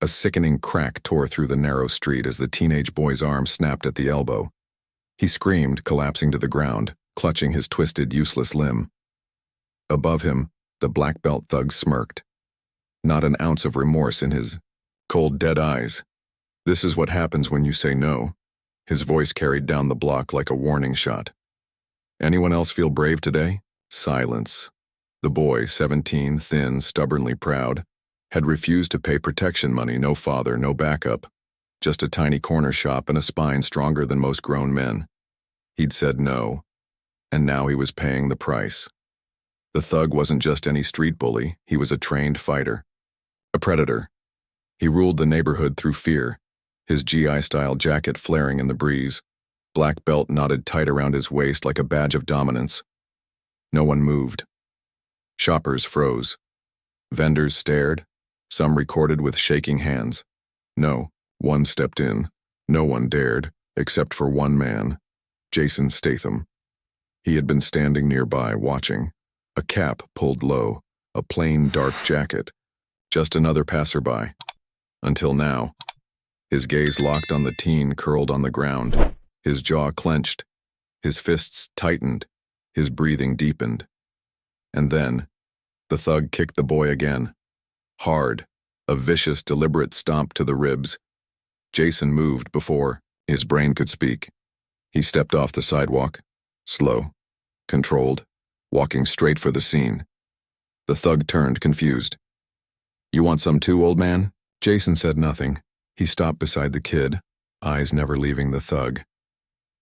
A sickening crack tore through the narrow street as the teenage boy's arm snapped at the elbow. He screamed, collapsing to the ground, clutching his twisted, useless limb. Above him, the black belt thug smirked. Not an ounce of remorse in his cold, dead eyes. This is what happens when you say no. His voice carried down the block like a warning shot. Anyone else feel brave today? Silence. The boy, 17, thin, stubbornly proud, had refused to pay protection money, no father, no backup. Just a tiny corner shop and a spine stronger than most grown men. He'd said no, and now he was paying the price. The thug wasn't just any street bully, he was a trained fighter. A predator. He ruled the neighborhood through fear, his GI-style jacket flaring in the breeze, black belt knotted tight around his waist like a badge of dominance. No one moved. Shoppers froze. Vendors stared, some recorded with shaking hands. No, one stepped in. No one dared, except for one man, Jason Statham. He had been standing nearby, watching. A cap pulled low, a plain dark jacket. Just another passerby. Until now. His gaze locked on the teen curled on the ground. His jaw clenched. His fists tightened. His breathing deepened. And then, the thug kicked the boy again. Hard, a vicious, deliberate stomp to the ribs. Jason moved before his brain could speak. He stepped off the sidewalk, slow, controlled, walking straight for the scene. The thug turned, confused. "You want some too, old man?" Jason said nothing. He stopped beside the kid, eyes never leaving the thug.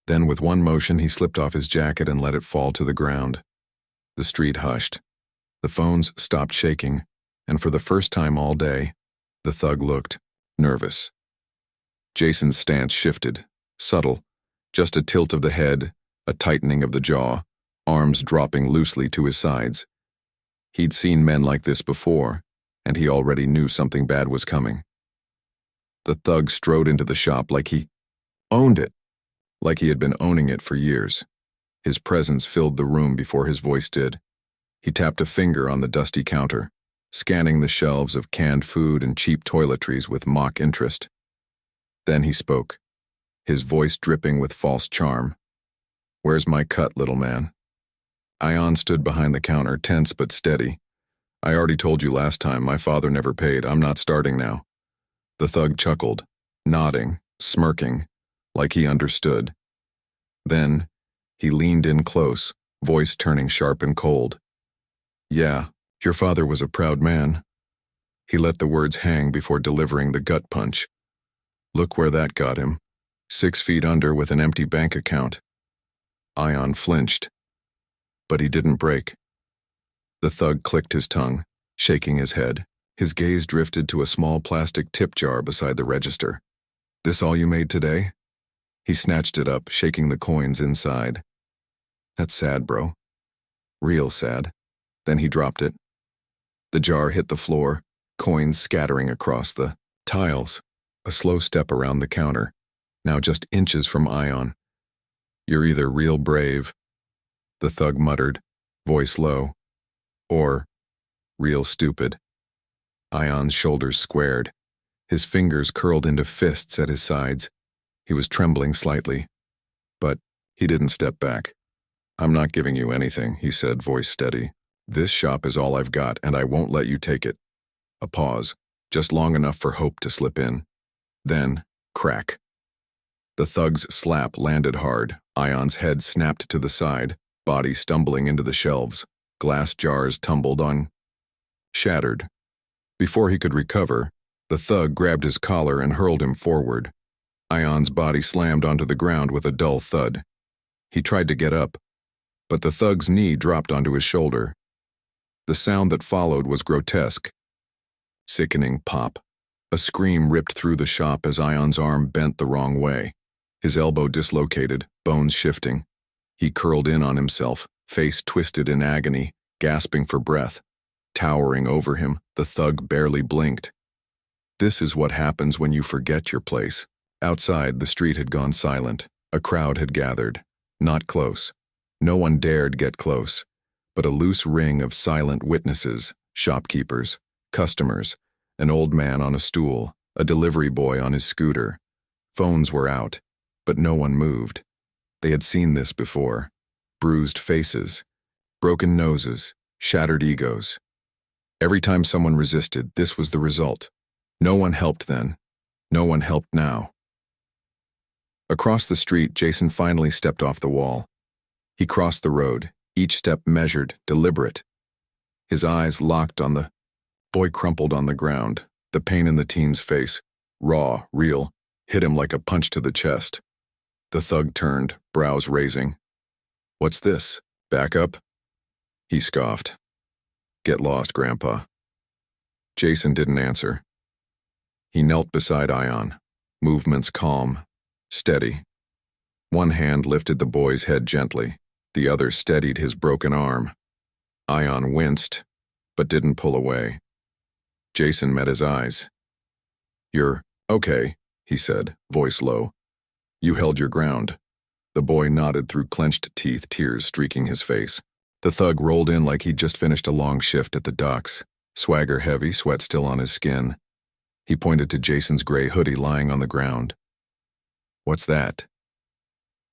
Then with one motion he slipped off his jacket and let it fall to the ground. The street hushed. The phones stopped shaking, and for the first time all day, the thug looked nervous. Jason's stance shifted, subtle, just a tilt of the head, a tightening of the jaw, arms dropping loosely to his sides. He'd seen men like this before, and he already knew something bad was coming. The thug strode into the shop like he owned it, like he had been owning it for years. His presence filled the room before his voice did. He tapped a finger on the dusty counter, scanning the shelves of canned food and cheap toiletries with mock interest. Then he spoke, his voice dripping with false charm. "Where's my cut, little man?" Ion stood behind the counter, tense but steady. "I already told you last time, my father never paid. I'm not starting now." The thug chuckled, nodding, smirking, like he understood. Then, he leaned in close, voice turning sharp and cold. "Yeah, your father was a proud man." He let the words hang before delivering the gut punch. "Look where that got him. 6 feet under with an empty bank account." Ion flinched, but he didn't break. The thug clicked his tongue, shaking his head. His gaze drifted to a small plastic tip jar beside the register. "This all you made today?" He snatched it up, shaking the coins inside. "That's sad, bro. Real sad." Then he dropped it. The jar hit the floor, coins scattering across the tiles. A slow step around the counter, now just inches from Ion. "You're either real brave," the thug muttered, voice low, "or real stupid." Ion's shoulders squared. His fingers curled into fists at his sides. He was trembling slightly, but he didn't step back. "I'm not giving you anything," he said, voice steady. "This shop is all I've got, and I won't let you take it." A pause, just long enough for hope to slip in. Then, crack. The thug's slap landed hard. Ion's head snapped to the side, body stumbling into the shelves. Glass jars tumbled on. Shattered. Before he could recover, the thug grabbed his collar and hurled him forward. Ion's body slammed onto the ground with a dull thud. He tried to get up, but the thug's knee dropped onto his shoulder. The sound that followed was grotesque. Sickening pop. A scream ripped through the shop as Ion's arm bent the wrong way. His elbow dislocated, bones shifting. He curled in on himself, face twisted in agony, gasping for breath. Towering over him, the thug barely blinked. This is what happens when you forget your place. Outside, the street had gone silent. A crowd had gathered. Not close. No one dared get close, but a loose ring of silent witnesses, shopkeepers, customers, an old man on a stool, A delivery boy on his scooter. Phones were out, but no one moved. They had seen this before. Bruised faces, broken noses, shattered egos. Every time someone resisted, this was the result. No one helped then. No one helped now. Across the street, Jason finally stepped off the wall. He crossed the road, each step measured, deliberate. His eyes locked on the boy crumpled on the ground, the pain in the teen's face, raw, real, hit him like a punch to the chest. The thug turned, brows raising. "What's this? Back up?" He scoffed. "Get lost, Grandpa." Jason didn't answer. He knelt beside Ion, movements calm, steady. One hand lifted the boy's head gently, the other steadied his broken arm. Ion winced, but didn't pull away. Jason met his eyes. "You're okay," he said, voice low. "You held your ground." The boy nodded through clenched teeth, tears streaking his face. The thug rolled in like he'd just finished a long shift at the docks, swagger heavy, sweat still on his skin. He pointed to Jason's gray hoodie lying on the ground. "What's that?"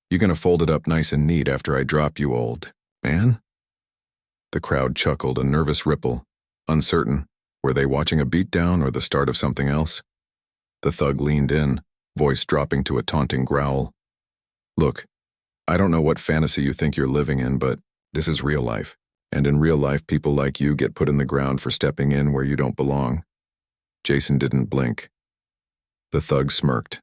"You gonna fold it up nice and neat after I drop you, old man?" The crowd chuckled, a nervous ripple, uncertain. Were they watching a beatdown or the start of something else? The thug leaned in, voice dropping to a taunting growl. "Look, I don't know what fantasy you think you're living in, but this is real life. And in real life, people like you get put in the ground for stepping in where you don't belong." Jason didn't blink. The thug smirked.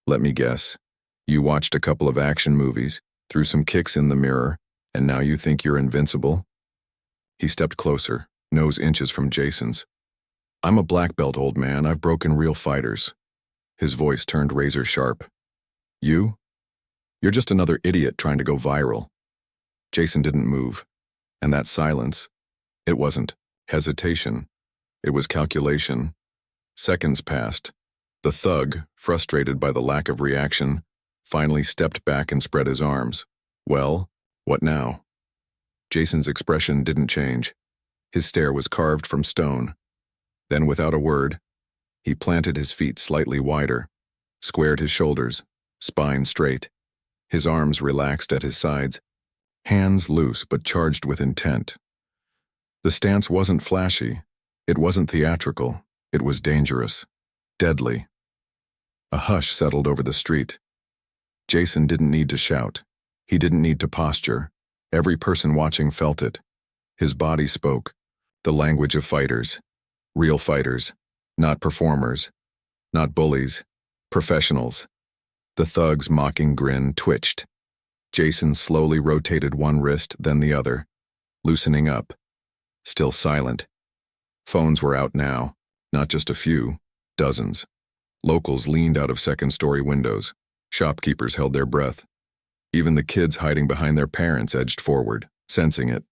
"Let me guess. You watched a couple of action movies, threw some kicks in the mirror, and now you think you're invincible?" He stepped closer, nose inches from Jason's. "I'm a black belt, old man. I've broken real fighters." His voice turned razor sharp. "You? You're just another idiot trying to go viral." Jason didn't move. And that silence, it wasn't hesitation. It was calculation. Seconds passed. The thug, frustrated by the lack of reaction, finally stepped back and spread his arms. "Well, what now?" Jason's expression didn't change. His stare was carved from stone. Then, without a word, he planted his feet slightly wider, squared his shoulders, spine straight. His arms relaxed at his sides, hands loose but charged with intent. The stance wasn't flashy. It wasn't theatrical. It was dangerous. Deadly. A hush settled over the street. Jason didn't need to shout. He didn't need to posture. Every person watching felt it. His body spoke. The language of fighters. Real fighters. Not performers. Not bullies. Professionals. The thug's mocking grin twitched. Jason slowly rotated one wrist, then the other, loosening up. Still silent. Phones were out now. Not just a few. Dozens. Locals leaned out of second-story windows. Shopkeepers held their breath. Even the kids hiding behind their parents edged forward, sensing it.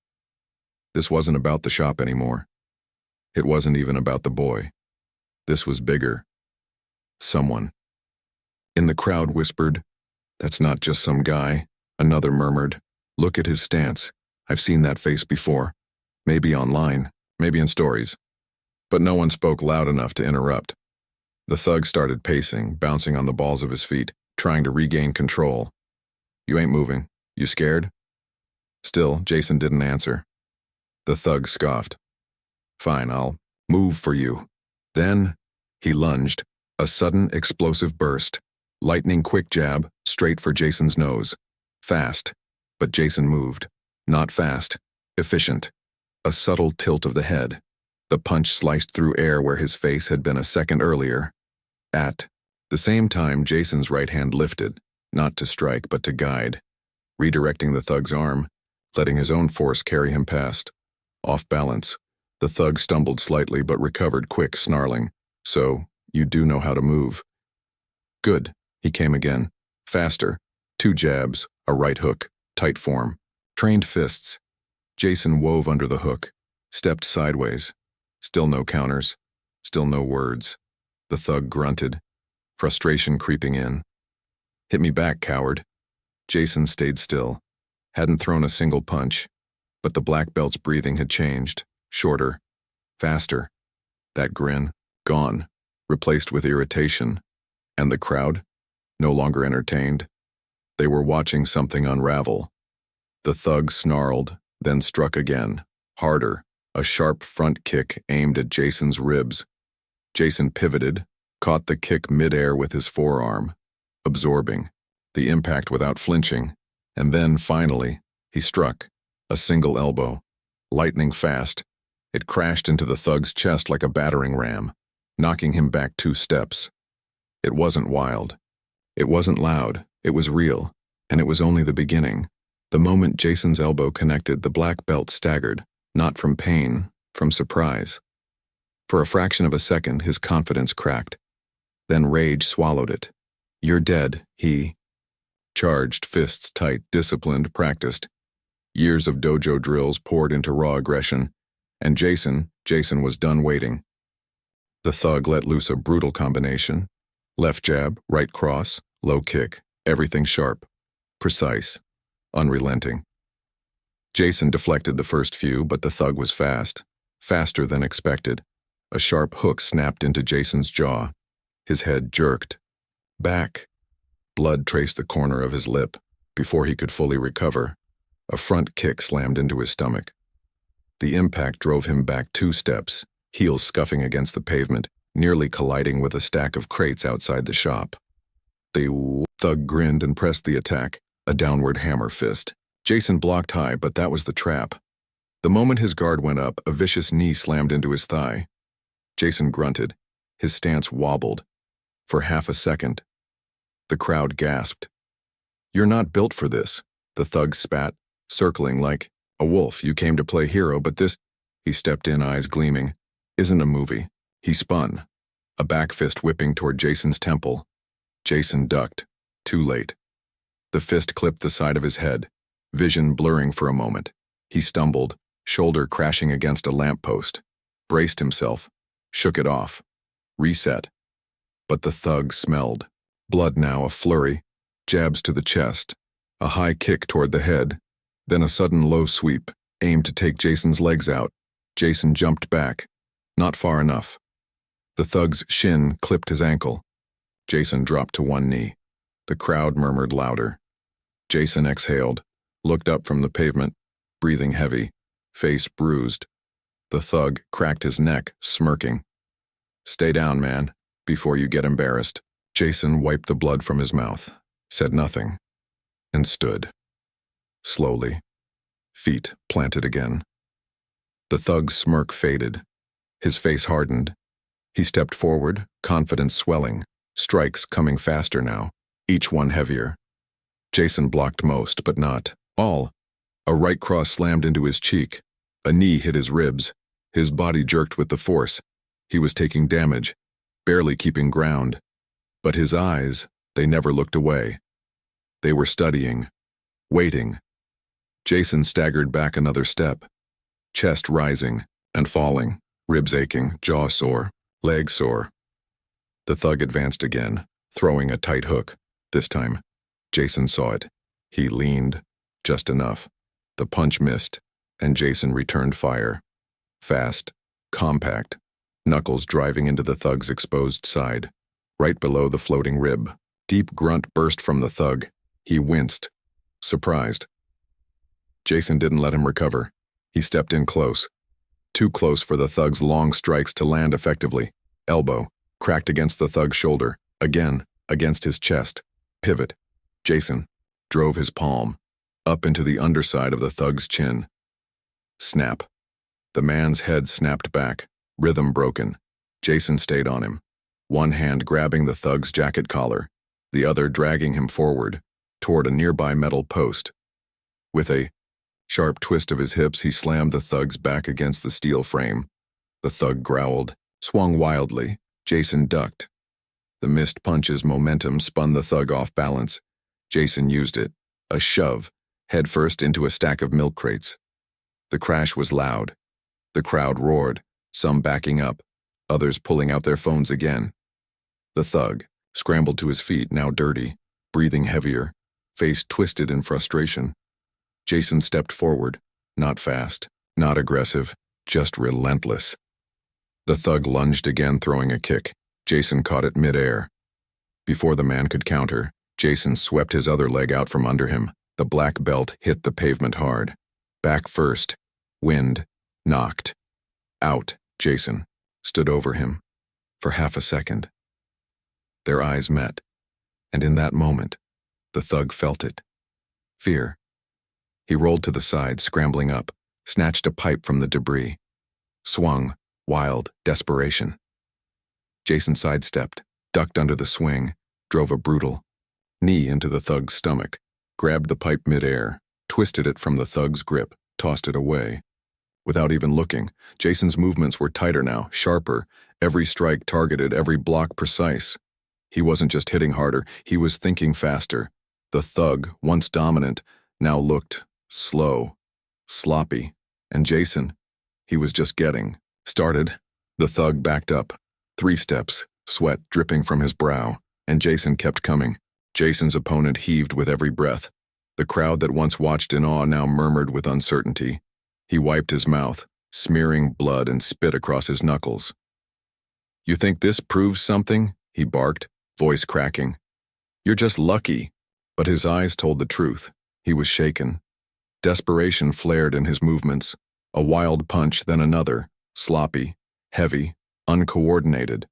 This wasn't about the shop anymore. It wasn't even about the boy. This was bigger. Someone. In the crowd whispered, "That's not just some guy." Another murmured, "Look at his stance. I've seen that face before. Maybe online, maybe in stories." But no one spoke loud enough to interrupt. The thug started pacing, bouncing on the balls of his feet, trying to regain control. "You ain't moving. You scared?" Still, Jason didn't answer. The thug scoffed. "Fine, I'll move for you." Then, he lunged, a sudden explosive burst. Lightning quick jab, straight for Jason's nose. Fast, but Jason moved. Not fast, efficient. A subtle tilt of the head. The punch sliced through air where his face had been a second earlier. At the same time, Jason's right hand lifted, not to strike but to guide, redirecting the thug's arm, letting his own force carry him past. Off balance, the thug stumbled slightly but recovered quick, snarling, "So, you do know how to move." "Good." He came again. Faster. 2 jabs, a right hook, tight form. Trained fists. Jason wove under the hook, stepped sideways. Still no counters. Still no words. The thug grunted, frustration creeping in. "Hit me back, coward." Jason stayed still. Hadn't thrown a single punch, but the black belt's breathing had changed. Shorter. Faster. That grin. Gone. replaced with irritation. And the crowd? No longer entertained. They were watching something unravel. The thug snarled, then struck again, harder, a sharp front kick aimed at Jason's ribs. Jason pivoted, caught the kick midair with his forearm, absorbing the impact without flinching, and then, finally, he struck, a single elbow. Lightning fast, it crashed into the thug's chest like a battering ram, knocking him back 2 steps. It wasn't wild. It wasn't loud. It was real, and it was only the beginning. The moment Jason's elbow connected, the black belt staggered, not from pain, from surprise. For a fraction of a second, his confidence cracked. Then rage swallowed it. "You're dead," he charged, fists tight, disciplined, practiced. Years of dojo drills poured into raw aggression, and Jason was done waiting. The thug let loose a brutal combination. Left jab, right cross, low kick, everything sharp, precise, unrelenting. Jason deflected the first few, but the thug was fast, faster than expected. A sharp hook snapped into Jason's jaw. His head jerked. Back. Blood traced the corner of his lip. Before he could fully recover, a front kick slammed into his stomach. The impact drove him back 2 steps, heels scuffing against the pavement, nearly colliding with a stack of crates outside the shop. The thug grinned and pressed the attack, a downward hammer fist. Jason blocked high, but that was the trap. The moment his guard went up, a vicious knee slammed into his thigh. Jason grunted. His stance wobbled. For half a second. The crowd gasped. "You're not built for this," the thug spat, circling like a wolf. "You came to play hero, but this—" He stepped in, eyes gleaming. "Isn't a movie." He spun, a back fist whipping toward Jason's temple. Jason ducked. Too late. The fist clipped the side of his head, vision blurring for a moment. He stumbled, shoulder crashing against a lamppost, braced himself, shook it off, reset. But the thug smelled. Blood now, a flurry, jabs to the chest, a high kick toward the head, then a sudden low sweep, aimed to take Jason's legs out. Jason jumped back. Not far enough. The thug's shin clipped his ankle. Jason dropped to one knee. The crowd murmured louder. Jason exhaled, looked up from the pavement, breathing heavy, face bruised. The thug cracked his neck, smirking. "Stay down, man, before you get embarrassed." Jason wiped the blood from his mouth, said nothing, and stood. Slowly, feet planted again. The thug's smirk faded. His face hardened. He stepped forward, confidence swelling, strikes coming faster now, each one heavier. Jason blocked most, but not all. A right cross slammed into his cheek. A knee hit his ribs. His body jerked with the force. He was taking damage, barely keeping ground. But his eyes, they never looked away. They were studying, waiting. Jason staggered back another step, chest rising and falling, ribs aching, jaw sore, leg sore. The thug advanced again, throwing a tight hook. This time, Jason saw it. He leaned, just enough. The punch missed, and Jason returned fire. Fast, compact, knuckles driving into the thug's exposed side, right below the floating rib. Deep grunt burst from the thug. He winced, surprised. Jason didn't let him recover. He stepped in close. Too close for the thug's long strikes to land effectively. Elbow, cracked against the thug's shoulder, again, against his chest. Pivot. Jason drove his palm up into the underside of the thug's chin. Snap. The man's head snapped back, rhythm broken. Jason stayed on him, one hand grabbing the thug's jacket collar, the other dragging him forward, toward a nearby metal post. With a sharp twist of his hips, he slammed the thug's back against the steel frame. The thug growled, swung wildly. Jason ducked. The missed punch's momentum spun the thug off balance. Jason used it. A shove, headfirst into a stack of milk crates. The crash was loud. The crowd roared, some backing up, others pulling out their phones again. The thug scrambled to his feet, now dirty, breathing heavier, face twisted in frustration. Jason stepped forward, not fast, not aggressive, just relentless. The thug lunged again, throwing a kick. Jason caught it mid-air. Before the man could counter, Jason swept his other leg out from under him. The black belt hit the pavement hard. Back first. Wind. Knocked. Out. Jason stood over him for half a second. Their eyes met, and in that moment, the thug felt it. Fear. He rolled to the side, scrambling up, snatched a pipe from the debris. Swung. Wild. Desperation. Jason sidestepped, ducked under the swing, drove a brutal knee into the thug's stomach, grabbed the pipe mid-air, twisted it from the thug's grip, tossed it away. Without even looking, Jason's movements were tighter now, sharper, every strike targeted, every block precise. He wasn't just hitting harder, he was thinking faster. The thug, once dominant, now looked slow, sloppy, and Jason, he was just getting started. The thug backed up, 3 steps, sweat dripping from his brow, and Jason kept coming. Jason's opponent heaved with every breath. The crowd that once watched in awe now murmured with uncertainty. He wiped his mouth, smearing blood and spit across his knuckles. "You think this proves something?" he barked, voice cracking. "You're just lucky." But his eyes told the truth. He was shaken. Desperation flared in his movements. A wild punch, then another, sloppy, heavy, uncoordinated.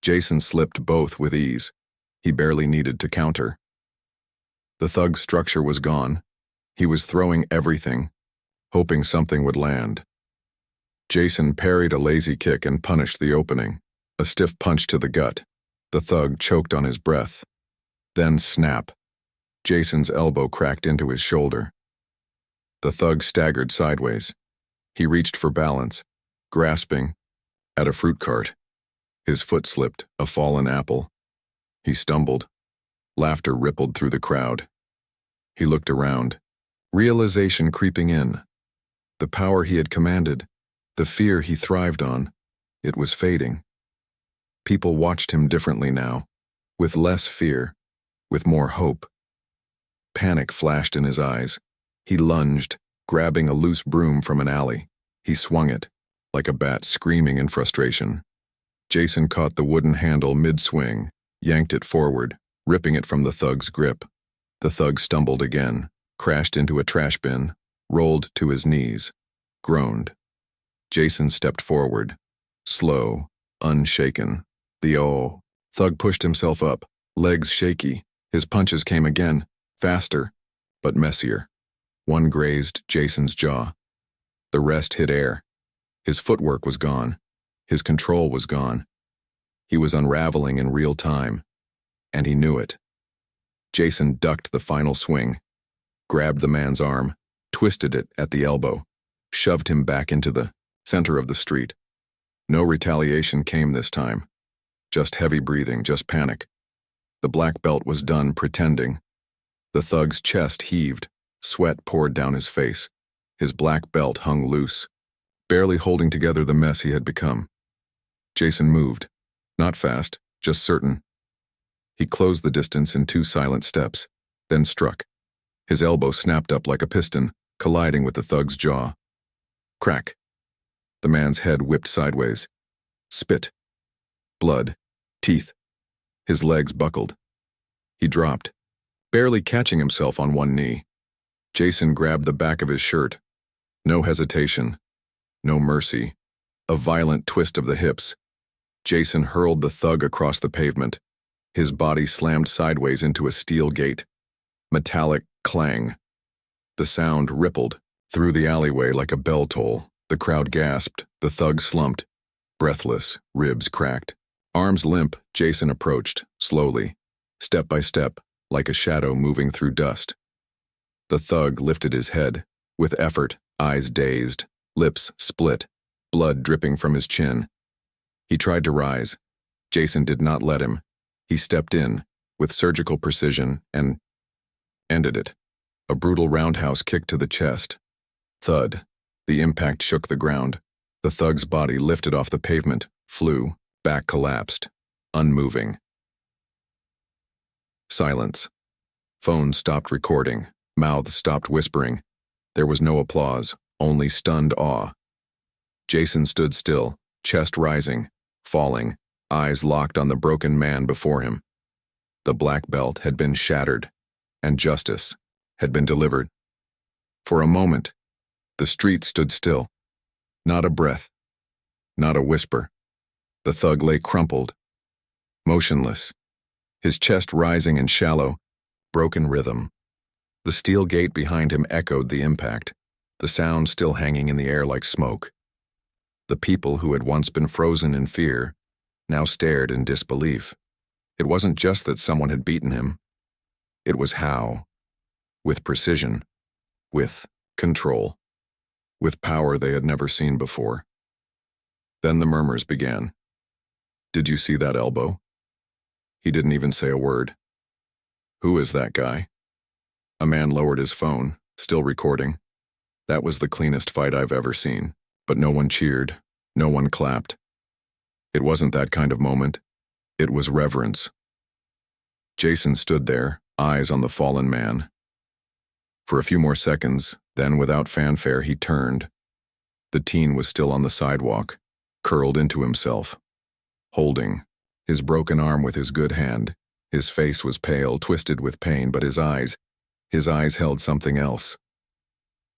Jason slipped both with ease. He barely needed to counter. The thug's structure was gone. He was throwing everything, hoping something would land. Jason parried a lazy kick and punished the opening, a stiff punch to the gut. The thug choked on his breath. Then snap. Jason's elbow cracked into his shoulder. The thug staggered sideways. He reached for balance, grasping at a fruit cart. His foot slipped, a fallen apple. He stumbled. Laughter rippled through the crowd. He looked around, realization creeping in. The power he had commanded, the fear he thrived on, it was fading. People watched him differently now, with less fear, with more hope. Panic flashed in his eyes. He lunged, grabbing a loose broom from an alley. He swung it, like a bat screaming in frustration. Jason caught the wooden handle mid-swing, yanked it forward, ripping it from the thug's grip. The thug stumbled again, crashed into a trash bin, rolled to his knees, groaned. Jason stepped forward, slow, unshaken. The thug pushed himself up, legs shaky. His punches came again, faster, but messier. One grazed Jason's jaw. The rest hit air. His footwork was gone. His control was gone. He was unraveling in real time, and he knew it. Jason ducked the final swing, grabbed the man's arm, twisted it at the elbow, shoved him back into the center of the street. No retaliation came this time. Just heavy breathing, just panic. The black belt was done pretending. The thug's chest heaved, sweat poured down his face. His black belt hung loose, barely holding together the mess he had become. Jason moved, not fast, just certain. He closed the distance in 2 silent steps, then struck. His elbow snapped up like a piston, colliding with the thug's jaw. Crack. The man's head whipped sideways. Spit. Blood. Teeth. His legs buckled. He dropped, barely catching himself on one knee. Jason grabbed the back of his shirt. No hesitation. No mercy. A violent twist of the hips. Jason hurled the thug across the pavement. His body slammed sideways into a steel gate. Metallic clang. The sound rippled through the alleyway like a bell toll. The crowd gasped. The thug slumped. Breathless, ribs cracked. Arms limp, Jason approached, slowly, step by step, like a shadow moving through dust. The thug lifted his head, with effort, eyes dazed, lips split, blood dripping from his chin. He tried to rise. Jason did not let him. He stepped in, with surgical precision, and ended it. A brutal roundhouse kick to the chest. Thud. The impact shook the ground. The thug's body lifted off the pavement, flew, back collapsed, unmoving. Silence. Phone stopped recording. Mouths stopped whispering. There was no applause, only stunned awe. Jason stood still, chest rising, falling, eyes locked on the broken man before him. The black belt had been shattered, and justice had been delivered. For a moment, the street stood still. Not a breath, not a whisper. The thug lay crumpled, motionless, his chest rising in shallow, broken rhythm. The steel gate behind him echoed the impact, the sound still hanging in the air like smoke. The people who had once been frozen in fear now stared in disbelief. It wasn't just that someone had beaten him. It was how. With precision. With control. With power they had never seen before. Then the murmurs began. "Did you see that elbow?" He didn't even say a word. "Who is that guy?" A man lowered his phone, still recording. "That was the cleanest fight I've ever seen." But no one cheered, no one clapped. It wasn't that kind of moment. It was reverence. Jason stood there, eyes on the fallen man. For a few more seconds, then without fanfare he turned. The teen was still on the sidewalk, curled into himself, holding his broken arm with his good hand. His face was pale, twisted with pain, but his eyes held something else.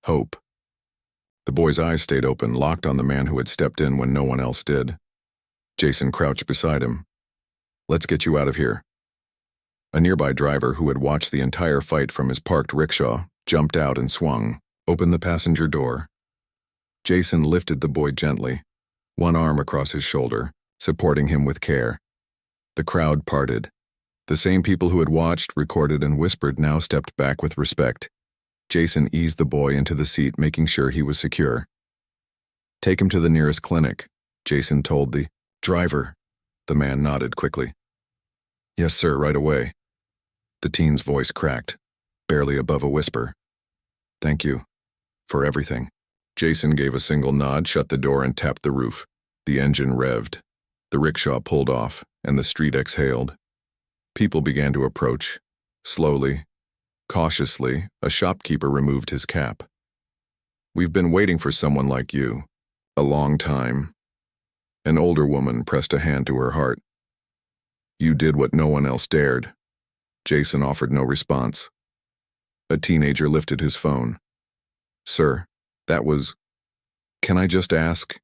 Hope. The boy's eyes stayed open, locked on the man who had stepped in when no one else did. Jason crouched beside him. "Let's get you out of here." A nearby driver who had watched the entire fight from his parked rickshaw jumped out and swung, opened the passenger door. Jason lifted the boy gently, one arm across his shoulder, supporting him with care. The crowd parted. The same people who had watched, recorded, and whispered now stepped back with respect. Jason eased the boy into the seat, making sure he was secure. "Take him to the nearest clinic," Jason told the driver. The man nodded quickly. "Yes, sir, right away." The teen's voice cracked, barely above a whisper. "Thank you. For everything." Jason gave a single nod, shut the door, and tapped the roof. The engine revved. The rickshaw pulled off, and the street exhaled. People began to approach. Slowly, cautiously, a shopkeeper removed his cap. "We've been waiting for someone like you. A long time." An older woman pressed a hand to her heart. "You did what no one else dared." Jason offered no response. A teenager lifted his phone. "Sir, that was... Can I just ask,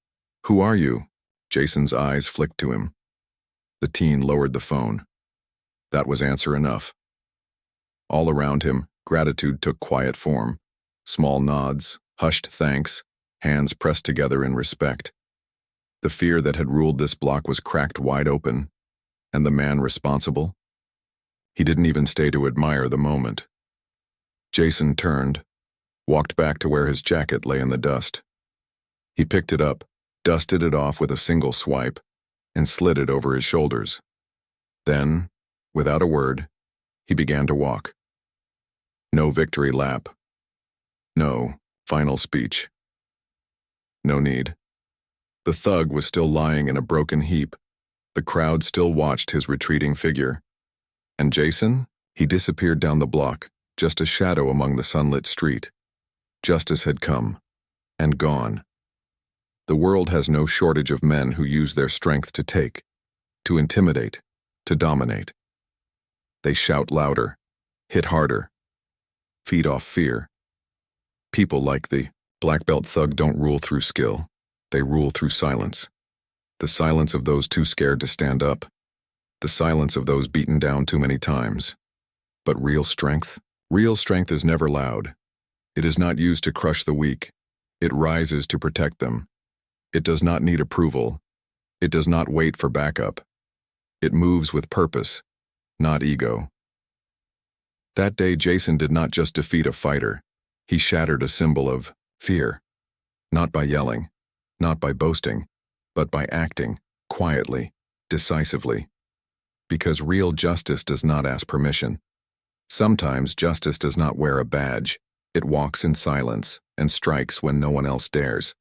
who are you?" Jason's eyes flicked to him. The teen lowered the phone. That was answer enough. All around him, gratitude took quiet form. Small nods, hushed thanks, hands pressed together in respect. The fear that had ruled this block was cracked wide open, and the man responsible? He didn't even stay to admire the moment. Jason turned, walked back to where his jacket lay in the dust. He picked it up, dusted it off with a single swipe, and slid it over his shoulders. Then, without a word, he began to walk. No victory lap. No final speech. No need. The thug was still lying in a broken heap. The crowd still watched his retreating figure. And Jason? He disappeared down the block, just a shadow among the sunlit street. Justice had come, and gone. The world has no shortage of men who use their strength to take, to intimidate, to dominate. They shout louder, hit harder, feed off fear. People like the black belt thug don't rule through skill. They rule through silence. The silence of those too scared to stand up. The silence of those beaten down too many times. But real strength is never loud. It is not used to crush the weak. It rises to protect them. It does not need approval. It does not wait for backup. It moves with purpose, not ego. That day, Jason did not just defeat a fighter. He shattered a symbol of fear. Not by yelling, not by boasting, but by acting, quietly, decisively. Because real justice does not ask permission. Sometimes justice does not wear a badge. It walks in silence and strikes when no one else dares.